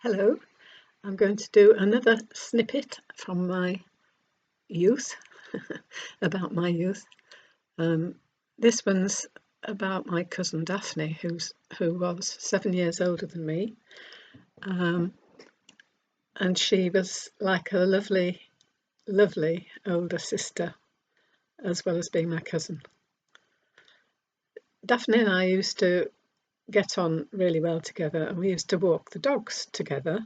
Hello, I'm going to do another snippet from my youth, about my youth. Um, this one's about my cousin Daphne, who was 7 years older than me, um, and she was like a lovely, lovely older sister, as well as being my cousin. Daphne and I used to get on really well together, and we used to walk the dogs together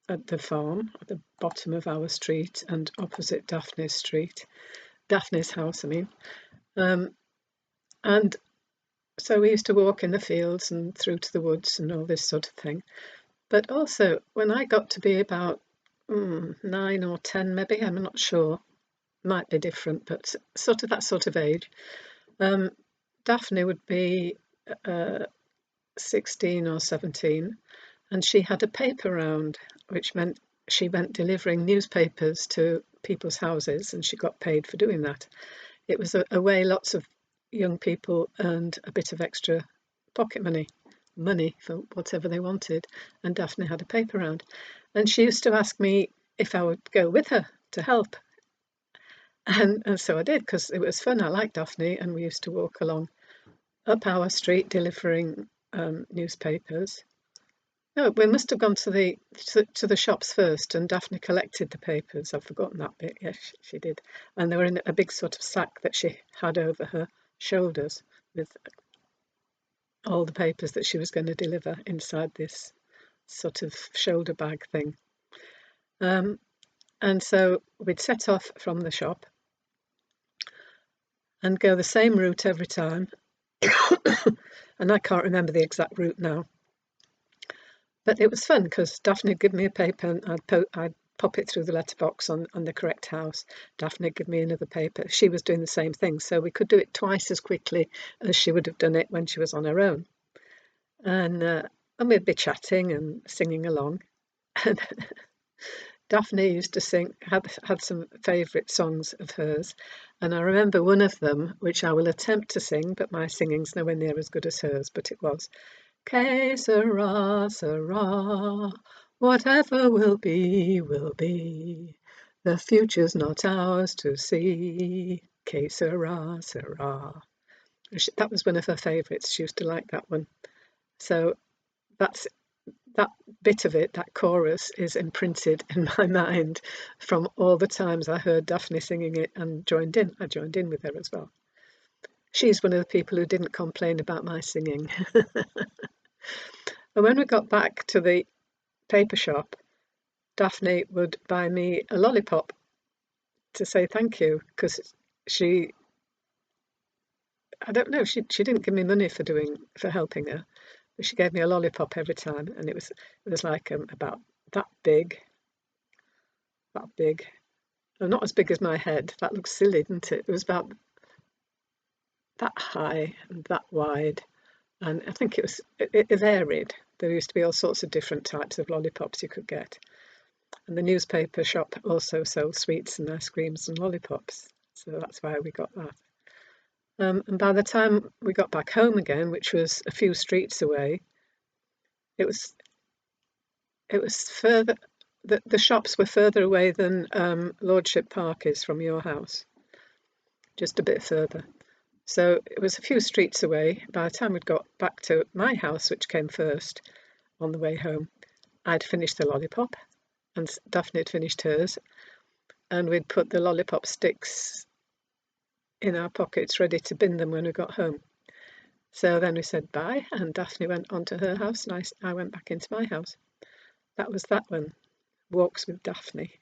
at the farm at the bottom of our street and opposite Daphne's house, I mean. Um, and so we used to walk in the fields and through to the woods and all this sort of thing. But also, when I got to be about 9 or 10, maybe, I'm not sure, might be different, but sort of that sort of age, um, Daphne would be uh, 16 or 17, and she had a paper round, which meant she went delivering newspapers to people's houses, and she got paid for doing that. It was a way lots of young people earned a bit of extra pocket money for whatever they wanted. And Daphne had a paper round. And she used to ask me if I would go with her to help. And so I did, because it was fun. I liked Daphne, and we used to walk along up our street delivering newspapers. No, we must have gone to the shops first, and Daphne collected the papers. I've forgotten that bit. Yes, she did. And they were in a big sort of sack that she had over her shoulders with all the papers that she was going to deliver inside this sort of shoulder bag thing. Um, and so we'd set off from the shop and go the same route every time. And I can't remember the exact route now. But it was fun because Daphne would give me a paper and I'd pop it through the letterbox on the correct house. Daphne would give me another paper. She was doing the same thing, so we could do it twice as quickly as she would have done it when she was on her own. And we'd be chatting and singing along. And Daphne used to sing, had some favourite songs of hers, and I remember one of them, which I will attempt to sing, but my singing's nowhere near as good as hers, but it was, Que sera, sera, whatever will be, will be. The future's not ours to see. Que sera, sera. That was one of her favourites. She used to like that one. So that's that bit of it, that chorus, is imprinted in my mind from all the times I heard Daphne singing it and joined in. I joined in with her as well. She's one of the people who didn't complain about my singing. And when we got back to the paper shop, Daphne would buy me a lollipop to say thank you, because she, I don't know, she didn't give me money for helping her, but she gave me a lollipop every time, and it was like about that big, that big. Well, not as big as my head. That looks silly, didn't it? It was about that high and that wide, and I think it varied. There used to be all sorts of different types of lollipops you could get. And the newspaper shop also sold sweets and ice creams and lollipops, so that's why we got that. And by the time we got back home again, which was a few streets away, it was further. The shops were further away than Lordship Park is from your house, just a bit further. So it was a few streets away. By the time we'd got back to my house, which came first on the way home, I'd finished the lollipop, and Daphne had finished hers, and we'd put the lollipop sticks in our pockets ready to bin them when we got home. So then we said bye, and Daphne went on to her house, and I went back into my house. That was that one, Walks with Daphne.